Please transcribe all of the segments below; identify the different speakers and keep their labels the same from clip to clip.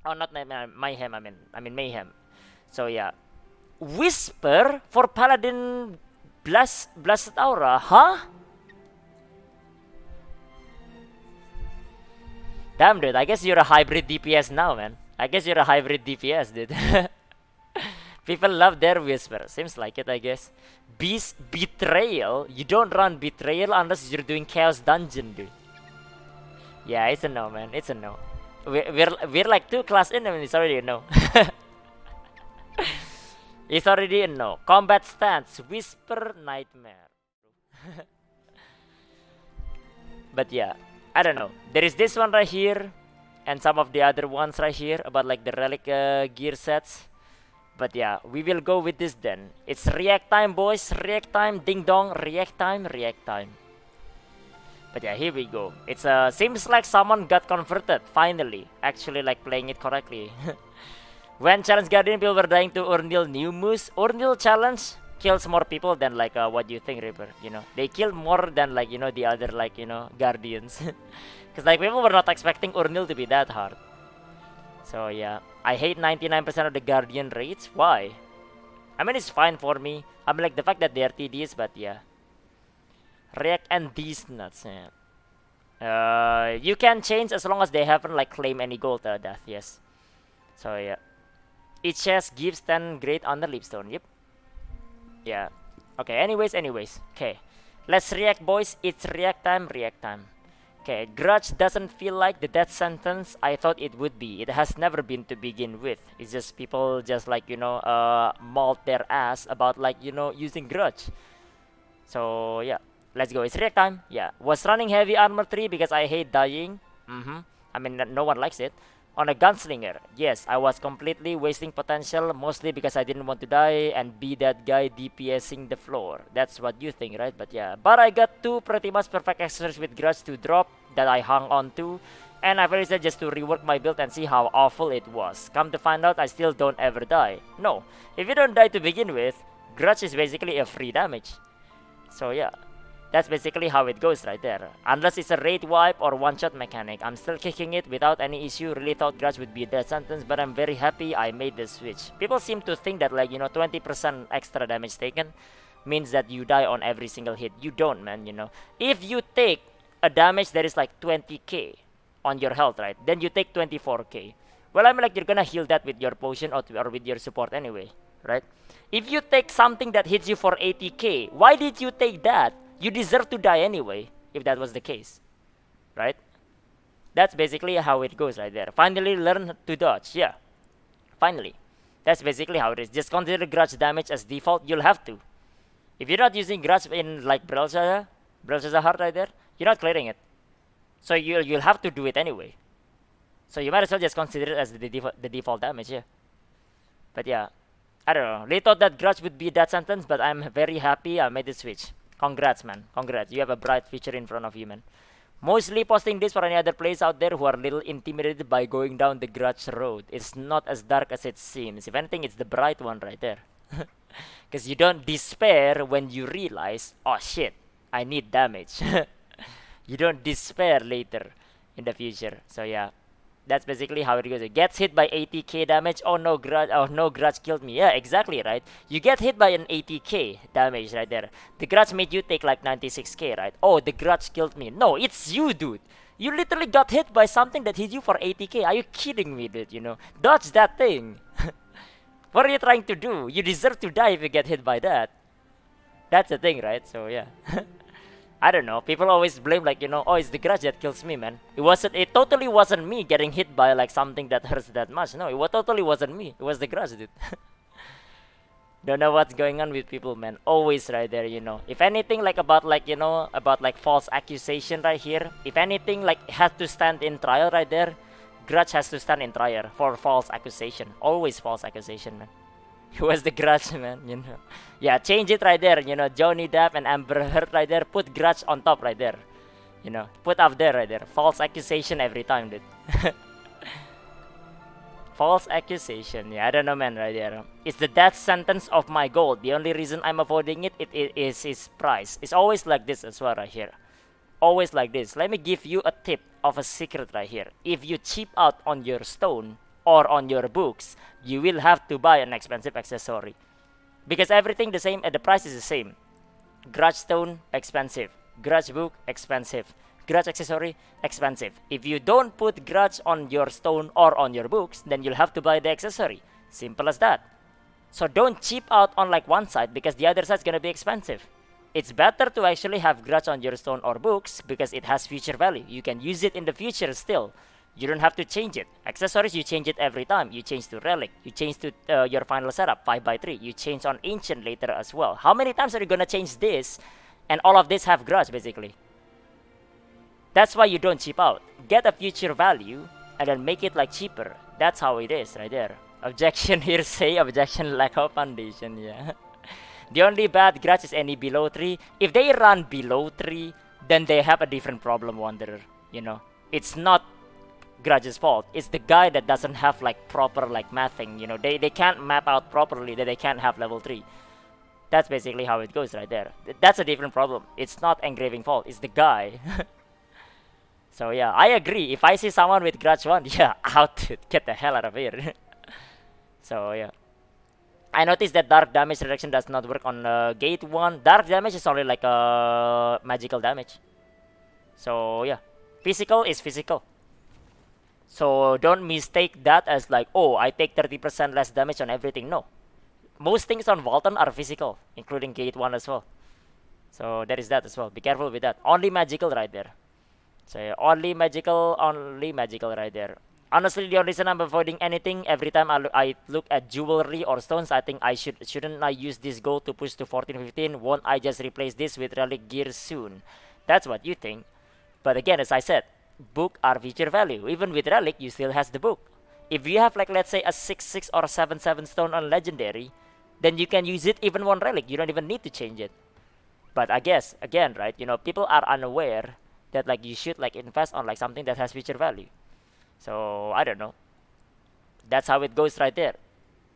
Speaker 1: Oh, not mayhem. I mean mayhem. So yeah, whisper for paladin blasted aura, huh? Damn, dude. I guess you're a hybrid DPS now, man. I guess you're a hybrid DPS, dude. People love their whisper. Seems like it, I guess. Beast betrayal. You don't run betrayal unless you're doing chaos dungeon, dude. Yeah, it's a no, man. It's a no. We're like 2 class in. I mean, it's already a no. It's already a no. Combat stance. Whisper nightmare. But yeah, I don't know. There is this one right here, and some of the other ones right here about like the relic gear sets. But yeah, we will go with this then. It's react time, boys. React time. Ding dong. React time. React time. But yeah, here we go. It's seems like someone got converted finally. Actually, like playing it correctly. When challenge guardian, people were dying to Urnil new moves. Urnil challenge kills more people than like what you think, Reaper. You know, they kill more than like the other like guardians. Cause like people were not expecting Urnil to be that hard. So yeah, I hate 99% of the guardian raids. Why? I mean, it's fine for me. I mean, like the fact that they are tedious, but yeah. React and these nuts. Yeah. You can change as long as they haven't like claim any gold death. Yes. So yeah. Each chest gives 10 great on the lipstone. Yep. Yeah. Okay. Anyways. Okay. Let's react, boys. It's react time. React time. Okay, Grudge doesn't feel like the death sentence I thought it would be. It has never been to begin with. It's just people just like, mauled their ass about like, using Grudge. So, yeah. Let's go. It's react time. Yeah. Was running heavy armor 3 because I hate dying. I mean, no one likes it. On a gunslinger, yes, I was completely wasting potential, mostly because I didn't want to die and be that guy DPSing the floor. That's what you think, right? But yeah, but I got 2 pretty much perfect accessories with Grudge to drop that I hung on to, and I very said just to rework my build and see how awful it was. Come to find out, I still don't ever die. No, if you don't die to begin with, Grudge is basically a free damage. So yeah. That's basically how it goes right there. Unless it's a raid wipe or one-shot mechanic, I'm still kicking it without any issue. Really thought Grudge would be a death sentence, but I'm very happy I made the switch. People seem to think that like, 20% extra damage taken means that you die on every single hit. You don't, man, If you take a damage that is like 20k on your health, right? Then you take 24k. Well, I mean like you're gonna heal that with your potion or with your support anyway, right? If you take something that hits you for 80k, why did you take that? You deserve to die anyway, if that was the case. Right? That's basically how it goes right there. Finally learn to dodge. Yeah. Finally. That's basically how it is. Just consider Grudge damage as default. You'll have to. If you're not using Grudge in like Belshazzar heart right there, you're not clearing it. So you'll have to do it anyway. So you might as well just consider it as the default damage, yeah. But yeah. I don't know. They thought that Grudge would be that sentence, but I'm very happy I made the switch. Congrats, man. Congrats. You have a bright future in front of you, man. Mostly posting this for any other players out there who are a little intimidated by going down the Grudge road. It's not as dark as it seems. If anything, it's the bright one right there. Because you don't despair when you realize, oh shit, I need damage. You don't despair later in the future. So yeah. That's basically how it goes. It gets hit by 80k damage. Oh no, Grudge killed me. Yeah, exactly, right? You get hit by an 80k damage right there. The Grudge made you take like 96k, right? Oh, the Grudge killed me. No, it's you, dude. You literally got hit by something that hit you for 80k. Are you kidding me, dude? Dodge that thing. What are you trying to do? You deserve to die if you get hit by that. That's the thing, right? So yeah. I don't know. People always blame like, oh, it's the Grudge that kills me, man. It totally wasn't me getting hit by like something that hurts that much. No, totally wasn't me. It was the Grudge, dude. Don't know what's going on with people, man. Always right there, If anything like about false accusation right here. If anything like has to stand in trial right there, Grudge has to stand in trial for false accusation. Always false accusation, man. It was the Grudge, man, Yeah, change it right there, Johnny Depp and Amber Heard right there. Put Grudge on top right there. Put up there right there. False accusation every time, dude. False accusation. Yeah, I don't know, man, right there. It's the death sentence of my gold. The only reason I'm avoiding it is its price. It's always like this as well right here. Always like this. Let me give you a tip of a secret right here. If you cheap out on your stone, or on your books, you will have to buy an expensive accessory. Because everything the same, the price is the same. Grudge stone, expensive. Grudge book, expensive. Grudge accessory, expensive. If you don't put Grudge on your stone or on your books, then you'll have to buy the accessory. Simple as that. So don't cheap out on like one side because the other side's gonna be expensive. It's better to actually have Grudge on your stone or books because it has future value. You can use it in the future still. You don't have to change it. Accessories, you change it every time. You change to Relic. You change to your final setup, 5x3. You change on Ancient later as well. How many times are you gonna change this? And all of this have Grudge, basically. That's why you don't cheap out. Get a future value, and then make it like cheaper. That's how it is, right there. Objection hearsay, objection lack of foundation, yeah. The only bad Grudge is any below 3. If they run below 3, then they have a different problem, Wanderer. You know, it's not Grudge's fault. It's the guy that doesn't have like proper like mathing. You know, they can't map out properly that they can't have level 3. That's basically how it goes right there. That's a different problem. It's not engraving fault. It's the guy. So yeah, I agree. If I see someone with Grudge 1, yeah, out, dude. Get the hell out of here. So yeah. I noticed that dark damage reduction does not work on gate 1. Dark damage is only like magical damage. So yeah, physical is physical. So don't mistake that as like, oh, I take 30% less damage on everything. No. Most things on Valtan are physical, including gate 1 as well. So there is that as well. Be careful with that. Only magical right there. So yeah, only magical right there. Honestly, the only reason I'm avoiding anything every time I look at jewelry or stones, I think shouldn't I use this gold to push to 14, 15? Won't I just replace this with relic gear soon? That's what you think. But again, as I said, book are feature value. Even with relic, you still has the book. If you have like let's say a 6/6 or a 7/7 stone on legendary, then you can use it even one relic. You don't even need to change it. But I guess again, right? You know, people are unaware that like you should like invest on like something that has future value. So I don't know. That's how it goes right there.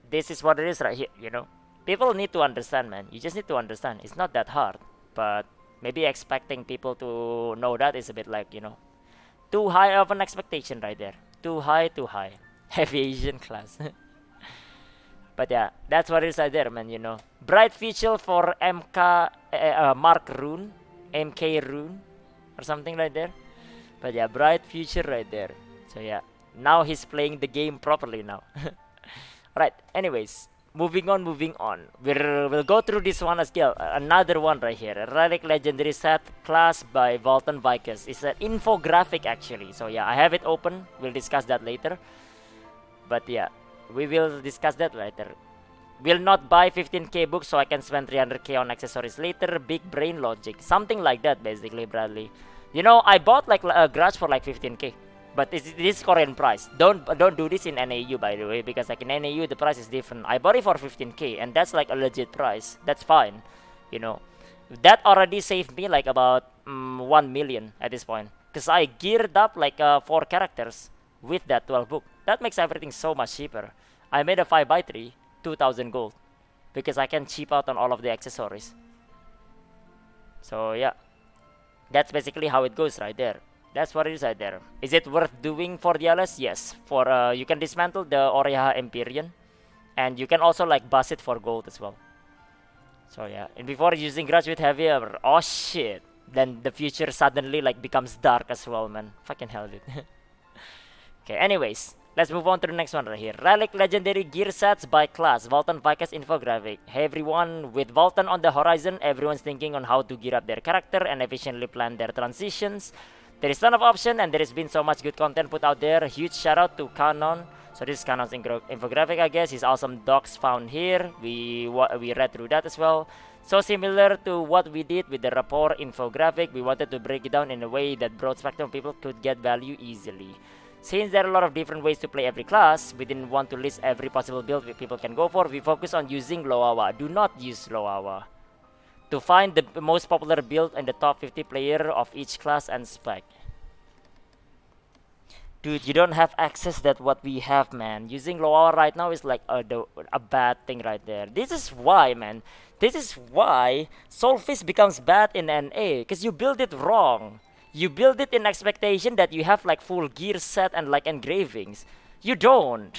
Speaker 1: This is what it is right here, you know. People need to understand, man. You just need to understand. It's not that hard. But maybe expecting people to know that is a bit like, you know, too high of an expectation right there. Too high, too high. Heavy Asian class. But yeah, that's what it is right there, man, you know. Bright future for Mark Rune. MK Rune. Or something right there. But yeah, bright future right there. So yeah, now he's playing the game properly now. Alright, anyways, moving on. We'll go through this one as well. Another one right here. A Relic Legendary Set class by Valtan Vykas. It's an infographic actually. So yeah, I have it open. We'll discuss that later. But yeah, we will discuss that later. Will not buy 15k books so I can spend 300k on accessories later. Big brain logic. Something like that basically, Bradley. You know, I bought like a Grudge for like 15k. But this is Korean price. Don't do this in NAU by the way, because like in NAU the price is different. I bought it for 15k and that's like a legit price. That's fine, you know. That already saved me like about 1 million at this point, because I geared up like 4 characters with that 12 book. That makes everything so much cheaper. I made a 5x3, 2,000 gold, because I can cheap out on all of the accessories. So yeah, that's basically how it goes right there. That's what it is right there. Is it worth doing for the LS? Yes. For you can dismantle the Oreha Empyrean, and you can also like bust it for gold as well. So yeah, and before using Grudge with heavy armor, oh shit, then the future suddenly like becomes dark as well, man. Fucking hell, dude. Okay, anyways, let's move on to the next one right here. Relic Legendary Gear Sets by class. Valtan Vykas Infographic. Hey everyone, with Valtan on the horizon, everyone's thinking on how to gear up their character and efficiently plan their transitions. There is a ton of option and there has been so much good content put out there. Huge shout out to Canon. So this is Canon's infographic, I guess. His awesome docs found here. We read through that as well. So similar to what we did with the rapport infographic, we wanted to break it down in a way that broad spectrum people could get value easily. Since there are a lot of different ways to play every class, we didn't want to list every possible build people can go for. We focus on using Loawa. Do not use Loawa. To find the most popular build in the top 50 player of each class and spec. Dude, you don't have access that what we have, man. Using Loawa right now is like a bad thing right there. This is why, man. This is why Soulfist becomes bad in NA. Because you build it wrong. You build it in expectation that you have like full gear set and like engravings. You don't.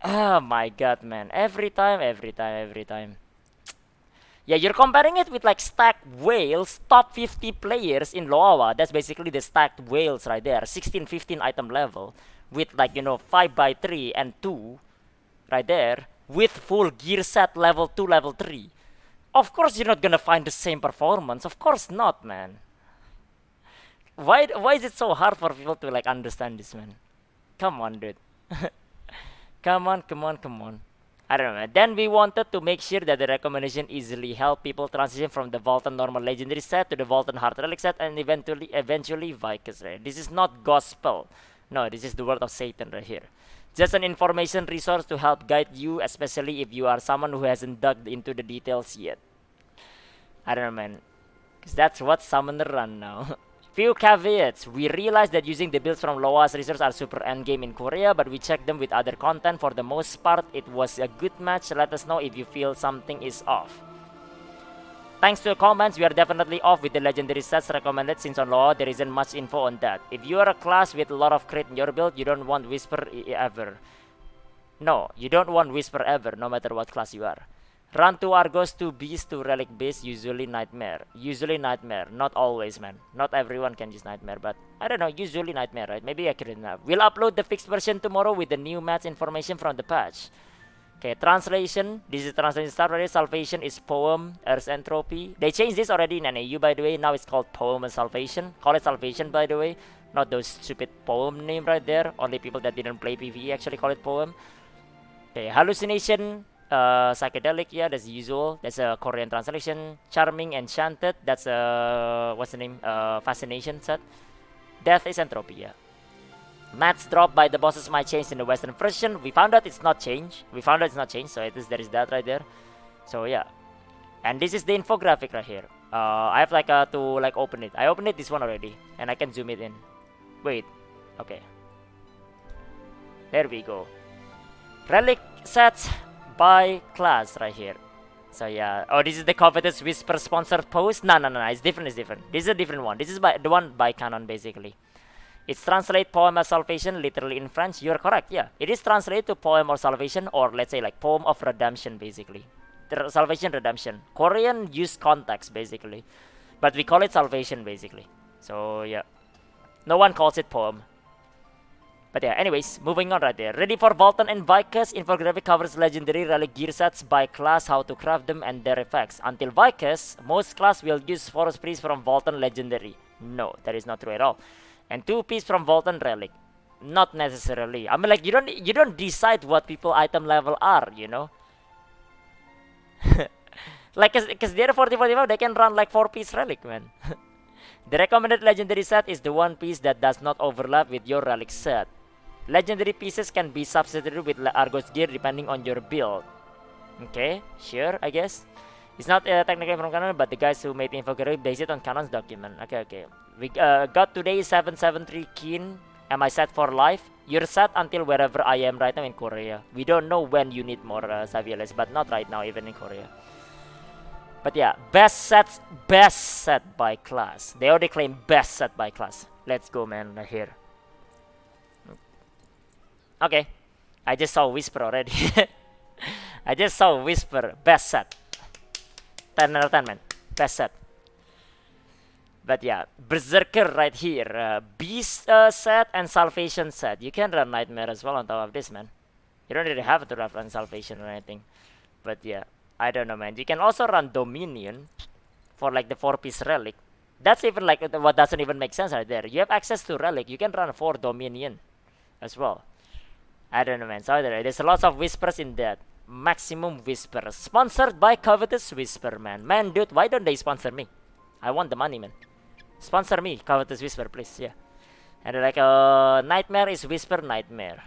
Speaker 1: Oh my god, man. Every time, every time, every time. Yeah, you're comparing it with like stacked whales, top 50 players in Loawa. That's basically the stacked whales right there. 16, 15 item level with like, 5 by 3 and 2 right there with full gear set level 2, level 3. Of course you're not gonna find the same performance. Of course not, man. Why is it so hard for people to like understand this, man? Come on, dude. Come on, come on, come on. I don't know, man. Then we wanted to make sure that the recommendation easily help people transition from the Valtan normal legendary set to the Valtan hard relic set and eventually Vykas, right? This is not gospel. No, this is the word of Satan right here. Just an information resource to help guide you, especially if you are someone who hasn't dug into the details yet. I don't know, man. Because that's what Summoner run now. Few caveats. We realize that using the builds from Loa's resources are super endgame in Korea, but we checked them with other content. For the most part, it was a good match. Let us know if you feel something is off. Thanks to the comments, we are definitely off with the legendary sets recommended, since on Loa there isn't much info on that. If you are a class with a lot of crit in your build, you don't want Whisper ever. No, you don't want Whisper ever, no matter what class you are. Run 2 Argos, 2 Beast, 2 Relic Beast, usually Nightmare. Usually Nightmare, not always, man. Not everyone can use Nightmare, but I don't know, usually Nightmare, right? Maybe accurate enough. We'll upload the fixed version tomorrow with the new match information from the patch. Okay, translation. This is translation start already. Salvation is Poem, Earth Entropy. They changed this already in NAU, by the way. Now it's called Poem and Salvation. Call it Salvation, by the way. Not those stupid Poem name right there. Only people that didn't play PvE actually call it Poem. Okay, Hallucination. Psychedelic, yeah, that's the usual. That's a Korean translation. Charming, Enchanted, that's what's the name? Fascination set. Death is Entropy, yeah. Mats drop by the bosses might change in the Western version. We found out it's not changed. So there is that right there. So yeah. And this is the infographic right here. I have like to like open it. I opened it this one already, and I can zoom it in. Wait, okay. There we go. Relic sets by class right here. So yeah. Oh, this is the Covetous Whisper sponsored post. No. It's different. This is a different one. This is by the one by Canon basically. It's translate Poem of Salvation literally in French. You're correct. Yeah, it is translated to Poem of Salvation, or let's say like Poem of Redemption basically. The Salvation Redemption. Korean use context basically, but we call it Salvation basically. So yeah, no one calls it Poem. But yeah, anyways, moving on right there. Ready for Valtan and Vykas. Infographic covers legendary relic gear sets by class, how to craft them, and their effects. Until Vykas, most class will use Forest Priest from Valtan legendary. No, that is not true at all. And 2 piece from Valtan relic. Not necessarily. I mean, like, you don't decide what people item level are, you know? Like, cause they're 40-45, they can run like 4-piece relic, man. The recommended legendary set is the 1 piece that does not overlap with your relic set. Legendary pieces can be substituted with Argos gear depending on your build. Okay, sure, I guess. It's not technically from Canon, but the guys who made the infographic based it on Canon's document. Okay. We got today 773 Keen. Am I set for life? You're set until wherever I am right now in Korea. We don't know when you need more Savioles, but not right now even in Korea. But yeah, best set by class. They already claim best set by class. Let's go, man, right here. Okay, I just saw Whisper already. I just saw Whisper, best set. 10 out of 10, man. Best set. But yeah, Berserker right here. Beast set and Salvation set. You can run Nightmare as well on top of this, man. You don't really have to run Salvation or anything. But yeah, I don't know, man. You can also run Dominion for like the 4-piece Relic. That's even like what doesn't even make sense right there. You have access to Relic. You can run 4 Dominion as well. I don't know, man. So there's lots of whispers in that. Maximum Whisper. Sponsored by Covetous Whisper, man. Man, dude, why don't they sponsor me? I want the money, man. Sponsor me, Covetous Whisper, please. Yeah. And like Nightmare is Whisper Nightmare.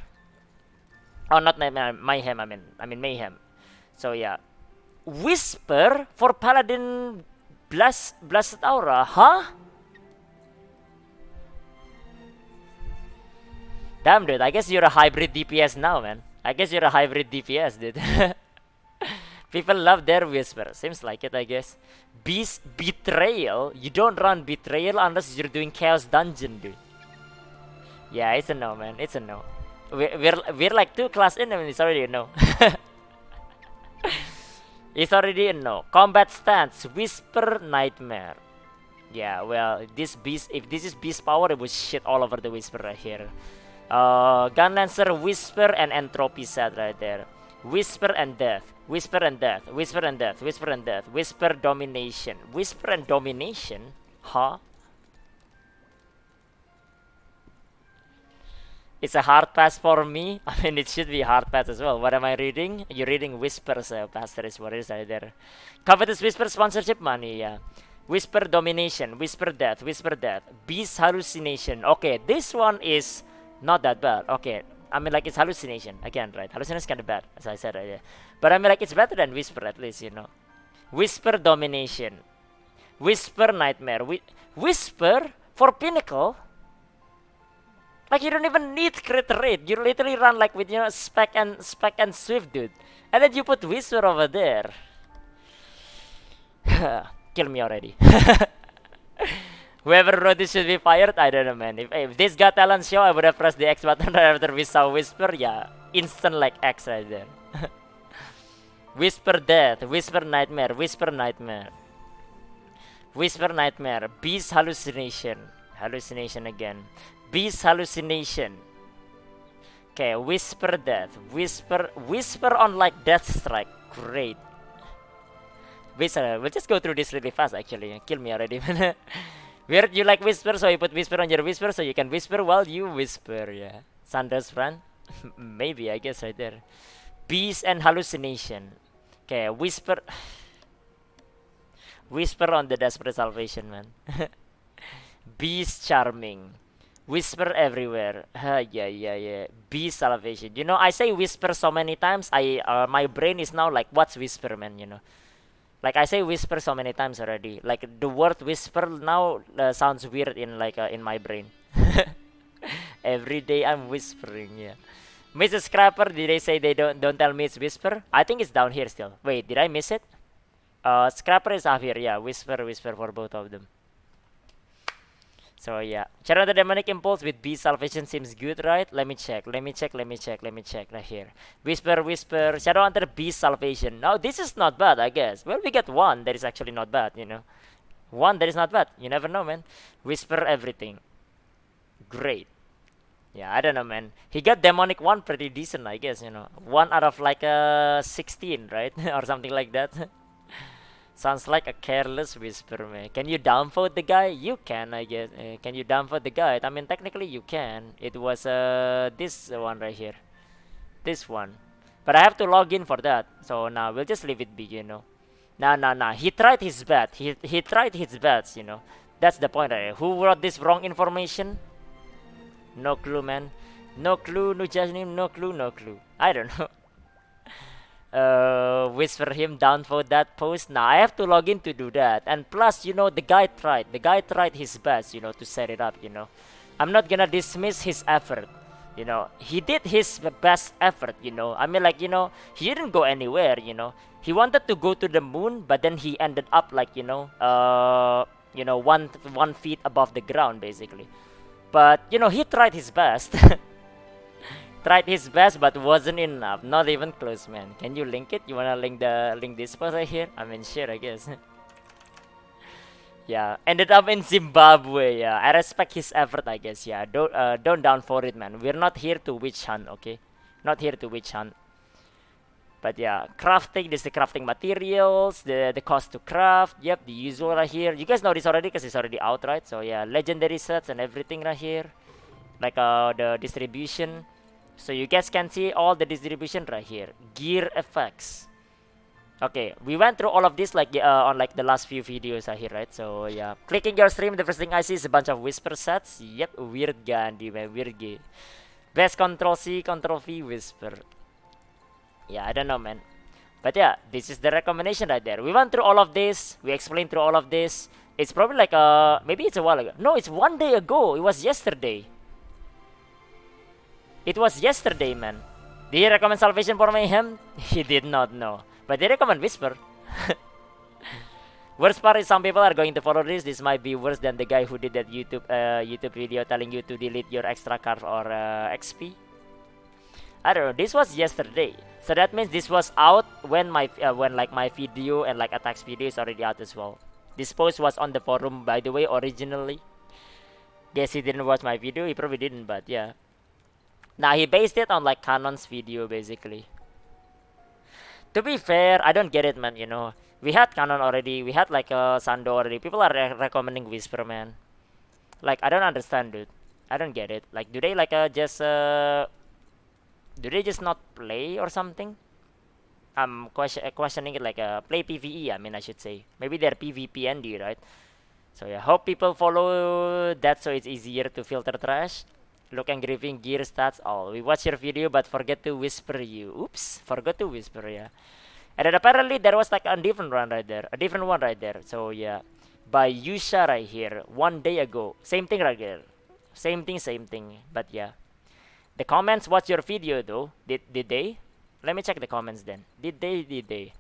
Speaker 1: Oh, not Nightmare, Mayhem. I mean Mayhem. So yeah, Whisper for Paladin Blessed Aura, huh? Damn, dude. I guess you're a hybrid DPS now, man. I guess you're a hybrid DPS, dude. People love their Whisper. Seems like it, I guess. Beast Betrayal. You don't run Betrayal unless you're doing Chaos Dungeon, dude. Yeah, it's a no, man. It's a no. We're like 2 class in. I mean, it's already a no. It's already a no. Combat stance, Whisper, Nightmare. Yeah, well, this beast, if this is beast power, it would shit all over the Whisper right here. Gun Lancer, Whisper, and Entropy set right there. Whisper and Death. Whisper and Death. Whisper and Death. Whisper and Death. Whisper Domination. Whisper and Domination? Huh? It's a hard pass for me. I mean, it should be a hard pass as well. What am I reading? You're reading Whispers, Pastor is what is right there. Covetous Whisper sponsorship money, yeah. Whisper Domination, Whisper Death, Whisper Death. Beast Hallucination. Okay, this one is not that bad. Okay, I mean, like, it's Hallucination. Again, right? Hallucination is kind of bad, as I said earlier. But I mean, like, it's better than Whisper at least, you know. Whisper Domination. Whisper Nightmare. Whisper for Pinnacle? Like, you don't even need crit rate. You literally run like with, you know, spec and swift, dude. And then you put Whisper over there. Kill me already. Whoever wrote this should be fired. I don't know, man. If this got talent show, I would have pressed the X button right after we saw Whisper. Yeah, instant like X right there. Whisper Death, Whisper Nightmare, Whisper Nightmare. Whisper Nightmare, Beast Hallucination. Hallucination again. Beast Hallucination. Okay, Whisper Death. Whisper on like Death Strike. Great. Whisper, we'll just go through this really fast actually. Kill me already. Weird, you like Whisper, so you put Whisper on your Whisper so you can whisper while you whisper, yeah. Sandra's friend? Maybe, I guess right there. Beast and Hallucination. Okay, Whisper. Whisper on the Desperate Salvation, man. Beast Charming. Whisper everywhere. Yeah. Beast Salvation. You know, I say Whisper so many times. My brain is now like, what's Whisper, man? You know, like I say Whisper so many times already. Like the word Whisper now sounds weird in like in my brain. Every day I'm whispering. Yeah. Mrs. Scrapper, did they say they don't tell me it's Whisper? I think it's down here still. Wait, did I miss it? Scrapper is up here. Yeah, Whisper for both of them. So yeah, Channel the Demonic Impulse with Beast Salvation seems good, right? Let me check right here. Whisper, Shadow Hunter, Beast Salvation. Now this is not bad, I guess. Well, we get one that is actually not bad, you know. One that is not bad. You never know, man. Whisper everything. Great. Yeah, I don't know, man. He got Demonic 1 pretty decent, I guess, you know. 1 out of like 16, right? Or something like that. Sounds like a careless whisper, man. Can you downvote the guy? You can, I guess. Can you downvote the guy? I mean, technically you can. It was this one right here. This one. But I have to log in for that. So now we'll just leave it be, you know. Nah. He tried his best. He tried his best, you know. That's the point, right? Who wrote this wrong information? No clue, man. No clue, no judgment, no clue. I don't know. Whisper him down for that post. Now I have to log in to do that. And plus, you know, the guy tried his best, you know, to set it up, you know. I'm not gonna dismiss his effort, you know. He did his best effort, you know. I mean, like, you know, he didn't go anywhere, you know. He wanted to go to the moon, but then he ended up like, you know, 1 feet above the ground basically. But you know, he tried his best. Tried his best, but wasn't enough. Not even close, man. Can you link it? You wanna link this post right here? I mean, sure, I guess. Yeah, ended up in Zimbabwe. Yeah, I respect his effort, I guess. Yeah, don't down for it, man. We're not here to witch hunt, okay? Not here to witch hunt. But yeah, crafting. This is the crafting materials, the cost to craft. Yep, the usual right here. You guys know this already because it's already out, right? So yeah, legendary sets and everything right here, like the distribution. So you guys can see all the distribution right here. Gear effects. Okay, we went through all of this like on like the last few videos right here, right? So yeah, clicking your stream, the first thing I see is a bunch of whisper sets. Yep, weird Gandhi, man, weird gay. Best Control C, Control V, whisper. Yeah, I don't know, man. But yeah, this is the recommendation right there. We went through all of this. We explained through all of this. It's probably like maybe it's a while ago. No, it's 1 day ago. It was yesterday. It was yesterday, man. Did he recommend Salvation for Mayhem? He did not know. But they recommend Whisper. Worst part is some people are going to follow this. This might be worse than the guy who did that YouTube video telling you to delete your extra card or XP. I don't know. This was yesterday, so that means this was out when my video and like attacks video is already out as well. This post was on the forum, by the way, originally. Guess he didn't watch my video. He probably didn't, but yeah. Now he based it on like Canon's video basically. To be fair, I don't get it, man. You know, we had Canon already. We had like Sando already. People are recommending Whisper, man. Like I don't understand, dude. I don't get it. Like, do they like do they just not play or something? I'm questioning it like play PVE. I mean, I should say maybe they're PvP ND, right? So yeah, hope people follow that so it's easier to filter trash. Look engraving, gear stats, all. We watch your video but forget to whisper you. Oops, forgot to whisper, yeah. And then apparently there was like a different one right there. A different one right there. So yeah. By Yusha right here. 1 day ago. Same thing right there. Same thing. But yeah. The comments watch your video though. Did they? Let me check the comments then. Did they?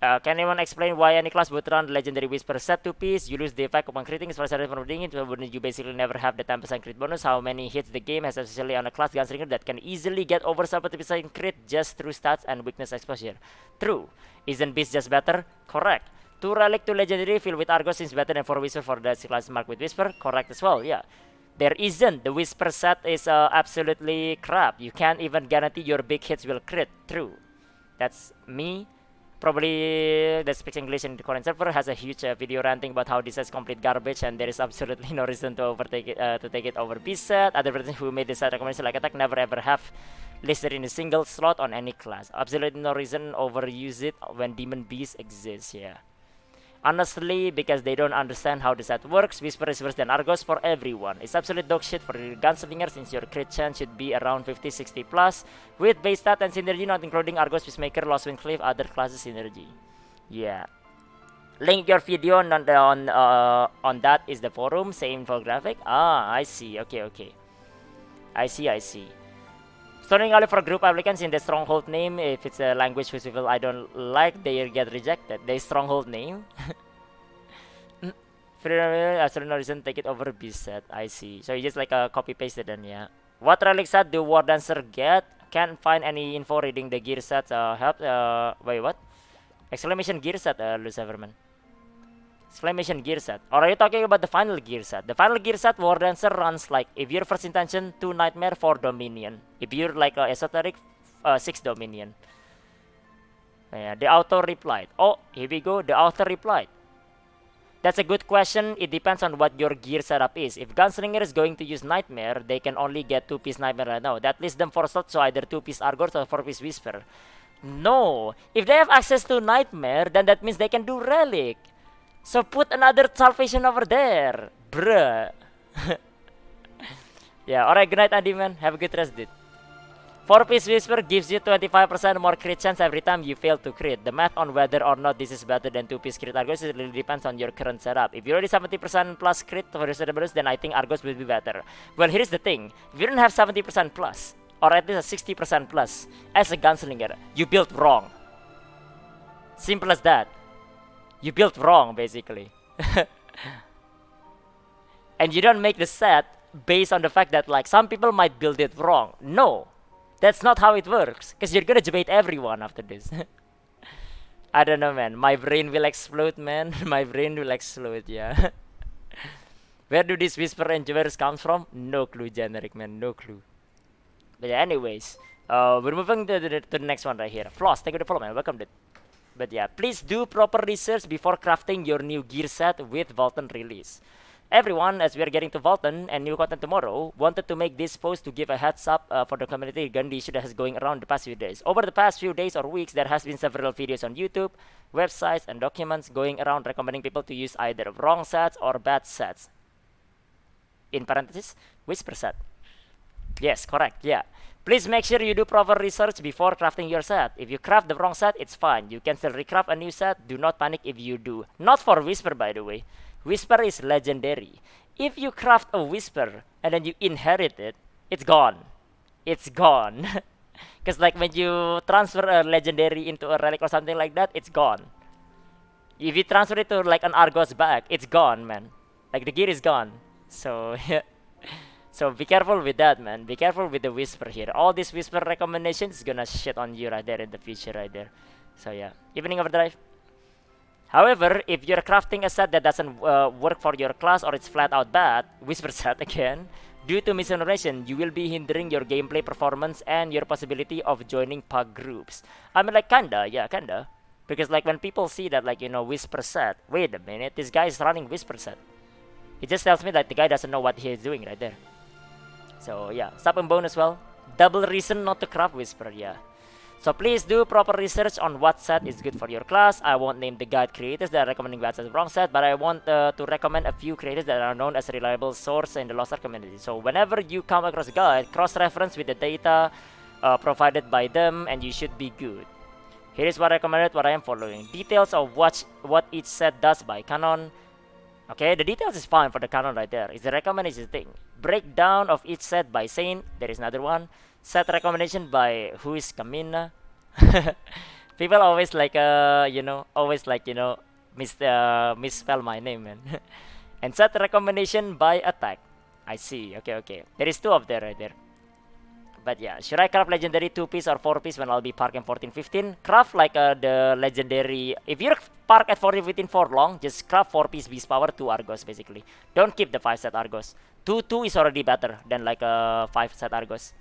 Speaker 1: Can anyone explain why any class would run legendary whisper set 2-piece? You lose the effect upon critting as far as from reading it, wouldn't you basically never have the 10% crit bonus? How many hits the game has, especially on a class gunslinger that can easily get over 70% crit just through stats and weakness exposure? True. Isn't Beast just better? Correct. 2 Relic, 2 Legendary filled with Argos seems better than 4 Whisper for the class marked with Whisper? Correct as well, yeah. There isn't. The Whisper set is absolutely crap. You can't even guarantee your big hits will crit. True. That's me. Probably the speaks English in the Korean server has a huge video ranting about how this is complete garbage and there is absolutely no reason to overtake it to take it over Beast set. Other person who made this set recommendation like attack never ever have listed in a single slot on any class. Absolutely no reason overuse it when Demon Beast exists. Yeah. Honestly, because they don't understand how the set works, Whisper is worse than Argos for everyone. It's absolute dog shit for your gunslinger since your crit chance should be around 50-60 plus, with base stat and synergy not including Argos, Peacemaker, Lost Wind Cliff, other classes synergy. Yeah. Link your video on that is the forum, same infographic. Ah, I see. Okay. I see. Storing only for group applicants in the stronghold name. If it's a language which people I don't like, they get rejected. The stronghold name. For no reason, take it over Beast set. I see. So you just like copy pasted then, yeah. What relic set do War Dancer get? Can't find any info reading the gear sets. Help. Wait, what? Exclamation gear set, Luciferman. Exclamation gear set. Or are you talking about the final gear set? The final gear set, War Dancer runs like, if your first intention, 2 Nightmare, 4 Dominion. If you're like Esoteric, 6 Dominion. Yeah, the author replied. Oh, here we go. The author replied. That's a good question. It depends on what your gear setup is. If Gunslinger is going to use Nightmare, they can only get 2-piece Nightmare right now. That lists them for slots, so either 2-piece Argos or 4-piece Whisper. No. If they have access to Nightmare, then that means they can do Relic. So put another Salvation over there. Bruh. Yeah, alright, good night, Andy, man. Have a good rest, dude. 4-piece Whisper gives you 25% more crit chance every time you fail to crit. The math on whether or not this is better than 2-piece crit Argos really depends on your current setup. If you're already 70% plus crit for your bonus, then I think Argos will be better. Well, here's the thing. If you don't have 70% plus, or at least a 60% plus, as a gunslinger, you built wrong. Simple as that. You built wrong, basically. And you don't make the set based on the fact that like some people might build it wrong. No. That's not how it works. Because you're gonna debate everyone after this. I don't know, man. My brain will explode, man. My brain will explode, yeah. Where do these Whisper Enjoyers come from? No clue, generic, man. No clue. But yeah, anyways. We're moving to the next one right here. Floss, thank you for the follow, man. Welcome, dude. But yeah, please do proper research before crafting your new gear set with Valtan release. Everyone, as we are getting to Valtan and new content tomorrow, wanted to make this post to give a heads up for the community gun issue that has going around the past few days. Over the past few days or weeks, there has been several videos on YouTube, websites, and documents going around recommending people to use either wrong sets or bad sets. In parentheses, Whisper set. Yes, correct, yeah. Please make sure you do proper research before crafting your set. If you craft the wrong set, it's fine. You can still recraft a new set. Do not panic if you do. Not for Whisper, by the way. Whisper is legendary. If you craft a Whisper and then you inherit it, it's gone. It's gone. Because like when you transfer a legendary into a relic or something like that, it's gone. If you transfer it to like an Argos back, it's gone, man. Like the gear is gone. So yeah. So be careful with that, man. Be careful with the whisper here. All these whisper recommendations is gonna shit on you right there in the future, right there. So yeah, evening overdrive. However, if you're crafting a set that doesn't work for your class or it's flat out bad, whisper set again, due to misinformation, you will be hindering your gameplay performance and your possibility of joining pug groups. I mean, like, kinda, yeah, kinda. Because, like, when people see that, like, whisper set, wait a minute, this guy is running whisper set. It just tells me that the guy doesn't know what he is doing right there. So, yeah, sub and bone as well. Double reason not to craft whisper, yeah. So please do proper research on what set is good for your class. I won't name the guide creators that are recommending bad set wrong set, but I want to recommend a few creators that are known as a reliable source in the Lost Ark community. So whenever you come across a guide, cross-reference with the data provided by them, and you should be good. Here is what I recommended, what I am following. Details of what each set does by canon. Okay, the details is fine for the canon right there. It's the recommendation thing. Breakdown of each set by Saint. There is another one. Set recommendation by who is Kanima. People always like misspell my name, man. And set recommendation by attack. I see. Okay. There is two of there right there. But yeah, should I craft legendary 2-piece or 4-piece when I'll be parked in 14-15? Craft like the legendary. If you're parked at 14-15 for long, just craft 4-piece beast power 2 Argos basically. Don't keep the 5-set Argos. 2 is already better than like a 5-set Argos.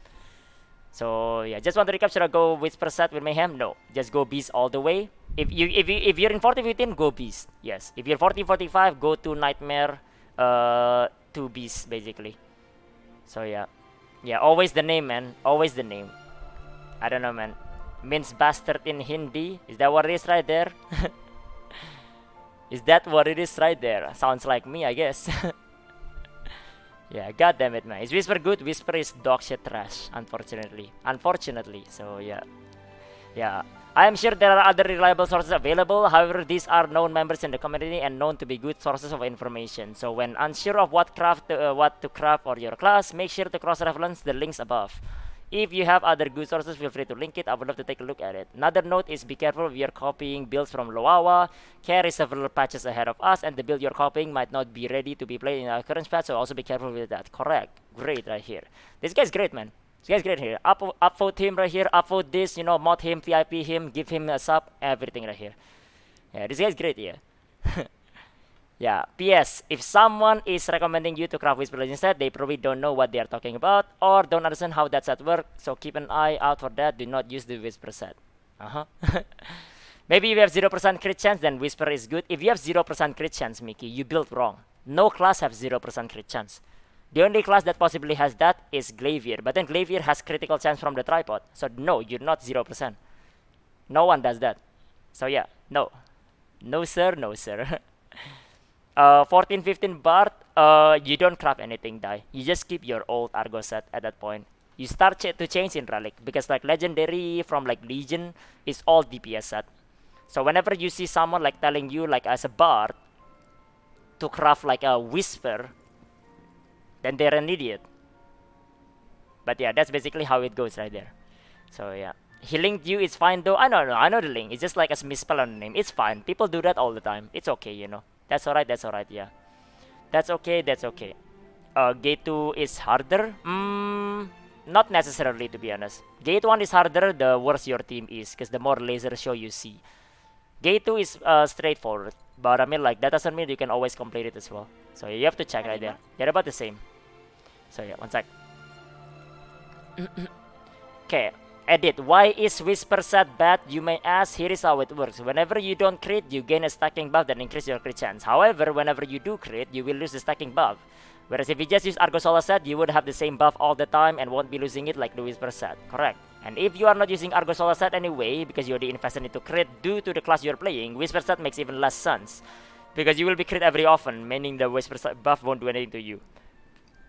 Speaker 1: So yeah, just want to recap. Should I go whisper set with mayhem? No, just go beast all the way. If you're in 14-15, go beast. Yes. If you're 14-45, go to nightmare 2 beasts basically. So yeah. Yeah, always the name, man. Always the name. I don't know, man. Means bastard in Hindi. Is that what it is right there? Is that what it is right there? Sounds like me, I guess. Yeah, god damn it, man. Is Whisper good? Whisper is dog shit trash, unfortunately. So yeah. Yeah. I am sure there are other reliable sources available. However, these are known members in the community and known to be good sources of information. So when unsure of what to craft for your class, make sure to cross-reference the links above. If you have other good sources, feel free to link it. I would love to take a look at it. Another note is be careful if you're copying builds from Loawa. Carry several patches ahead of us, and the build you're copying might not be ready to be played in our current patch, so also be careful with that. Correct. Great right here. This guy's great, man. This guy's great here. Upvote him right here. Upvote this, mod him, VIP him, give him a sub, everything right here. Yeah, this guy's great, yeah. Yeah. P.S. If someone is recommending you to craft Whisper Legend set, they probably don't know what they are talking about or don't understand how that set works. So keep an eye out for that. Do not use the Whisper set. Maybe if you have 0% crit chance, then Whisper is good. If you have 0% crit chance, Mickey, you built wrong. No class have 0% crit chance. The only class that possibly has that is Glavier. But then Glavier has critical chance from the tripod. So no, you're not 0%. No one does that. So yeah, no. No sir, no sir. 14-15 Bart, you don't craft anything, die. You just keep your old Argo set at that point. You start to change in Relic. Because like legendary from like Legion is all DPS set. So whenever you see someone like telling you like as a Bard to craft like a Whisper, then they're an idiot. But yeah, that's basically how it goes right there. So yeah. He linked you, it's fine though. I know the link. It's just like a misspell on the name. It's fine. People do that all the time. It's okay, That's alright, yeah. That's okay. Gate 2 is harder? Not necessarily, to be honest. Gate 1 is harder the worse your team is, because the more laser show you see. Gate 2 is straightforward. But I mean, like, that doesn't mean you can always complete it as well. So you have to check right there. They're about the same. So yeah, one sec. Okay, edit. Why is Whisper set bad? You may ask. Here is how it works. Whenever you don't crit, you gain a stacking buff that increases your crit chance. However, whenever you do crit, you will lose the stacking buff. Whereas if you just use Argosola set, you would have the same buff all the time and won't be losing it like the Whisper set. Correct. And if you are not using Argosola set anyway, because you already invested into crit due to the class you're playing, Whisper set makes even less sense. Because you will be crit every often, meaning the Whisper set buff won't do anything to you.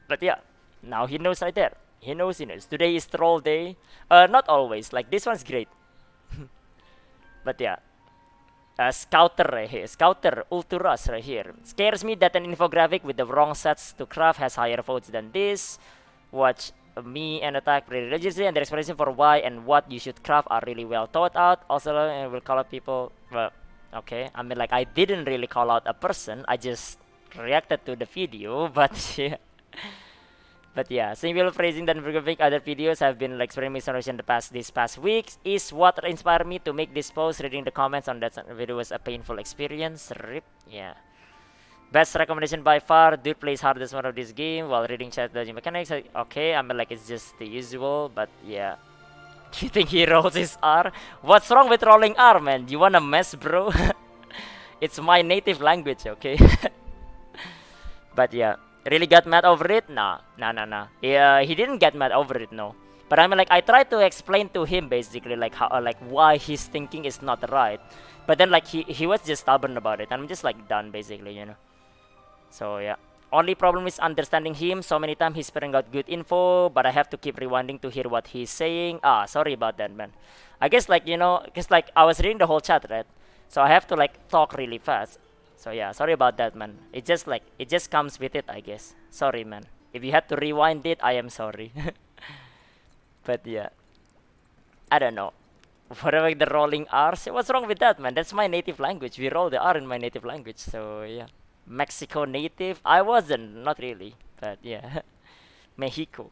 Speaker 1: But yeah, now he knows right there. He knows. Today is troll day. Not always. Like this one's great. But yeah. Scouter right here. Scouter Ulturas right here. Scares me that an infographic with the wrong sets to craft has higher votes than this. Watch me and attack pretty religiously, and the explanation for why and what you should craft are really well thought out. Also, I will call out people. Well, okay. I mean, like, I didn't really call out a person. I just reacted to the video, but yeah. But yeah, simple phrasing than Infographic. Other videos have been like spreading misinformation these past weeks is what inspired me to make this post. Reading the comments on that video was a painful experience. Rip. Yeah. Best recommendation by far. Dude plays hardest mode of this game while reading chat dodging mechanics. Okay, I mean like it's just the usual, but yeah. Do you think he rolls his R? What's wrong with rolling R, man? You wanna mess, bro? It's my native language, okay? But yeah, really got mad over it? Nah. Yeah, he didn't get mad over it, no. But I mean, like, I tried to explain to him basically, like, how, like, why his thinking is not right. But then, like, he was just stubborn about it. I'm just like done, basically, you know. So yeah. Only problem is understanding him. So many times he's spitting out good info, but I have to keep rewinding to hear what he's saying. Ah, sorry about that, man. I guess like, you know, cause like I was reading the whole chat, right? So I have to like talk really fast. So yeah, sorry about that, man. It just like it just comes with it, I guess. Sorry, man. If you had to rewind it, I am sorry. But yeah, I don't know. Whatever the rolling R's, what's wrong with that, man? That's my native language. We roll the R in my native language, so yeah. Mexico native? I wasn't, not really, but yeah. Mexico.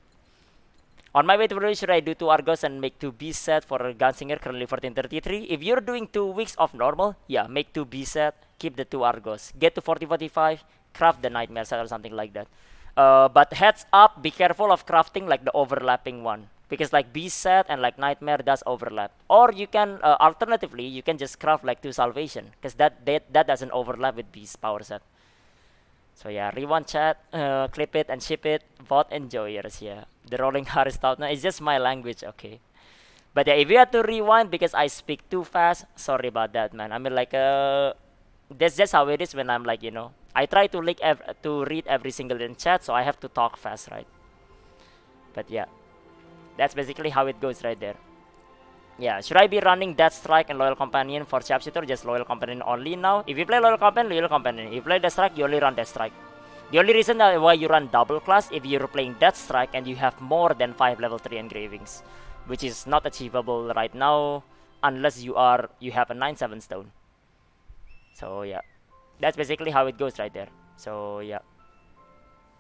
Speaker 1: On my way to Peru, should I do 2 Argos and make 2 B set for Gunsinger, currently 1433? If you're doing 2 weeks of normal, yeah, make 2 B set, keep the 2 Argos. Get to 4045, craft the Nightmare set or something like that. But heads up, be careful of crafting like the overlapping one. Because like B set and like Nightmare does overlap. Or you can, alternatively, you can just craft like 2 Salvation. Because that doesn't overlap with B's power set. So yeah, rewind chat, clip it and ship it. Bot enjoyers, yeah. The rolling R is out now. It's just my language, okay. But yeah, if you have to rewind because I speak too fast, sorry about that, man. I mean like, that's just how it is when I'm like, you know. I try to like to read every single in chat, so I have to talk fast, right? But yeah, that's basically how it goes right there. Yeah, should I be running Death Strike and Loyal Companion for Sharpshooter? Just Loyal Companion only now. If you play Loyal Companion. If you play Death Strike, you only run Death Strike. The only reason why you run double class if you're playing Death Strike and you have more than 5 level 3 engravings, which is not achievable right now unless you have a 9/7 stone. So yeah, that's basically how it goes right there. So yeah,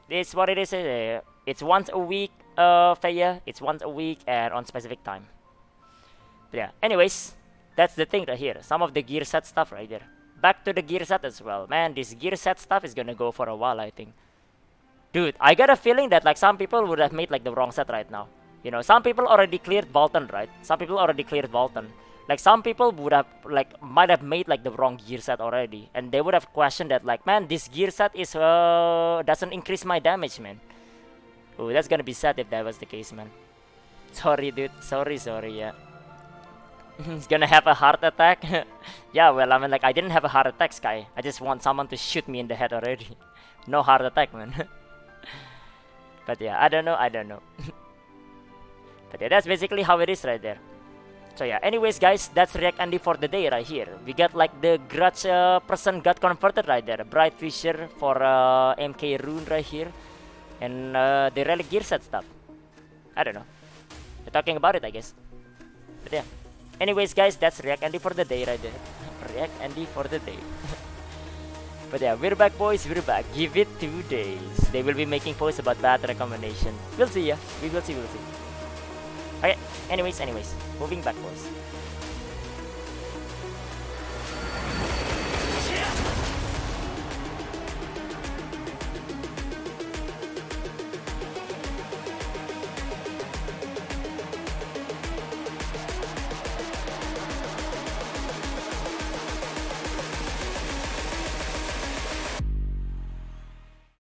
Speaker 1: it's what it is. It's once a week, Feya. It's once a week and on specific time. But yeah, anyways, that's the thing right here. Some of the gear set stuff right there. Back to the gear set as well. Man, this gear set stuff is gonna go for a while, I think. Dude, I got a feeling that like some people would have made like the wrong set right now. You know, some people already cleared Valtan, right? Some people already cleared Valtan. Like some people would have like might have made like the wrong gear set already, and they would have questioned that like, man, this gear set is doesn't increase my damage, man. Oh, that's gonna be sad if that was the case, man. Sorry, dude. Sorry, yeah. He's gonna have a heart attack. Yeah, well, I mean, like, I didn't have a heart attack, Sky. I just want someone to shoot me in the head already. No heart attack, man. But yeah, I don't know. But yeah, that's basically how it is right there. So yeah, anyways, guys, that's React Andy for the day right here. We got like the Grudge person got converted right there. Bright Fisher for MK Rune right here. And the Relic gear set stuff. I don't know. We're talking about it, I guess. But yeah. Anyways, guys, that's React Andy for the day right there. React Andy for the day. But yeah, we're back, boys. We're back. Give it 2 days. They will be making posts about bad recommendation. We'll see, yeah. We will see. Okay. Anyways. Moving back, boys.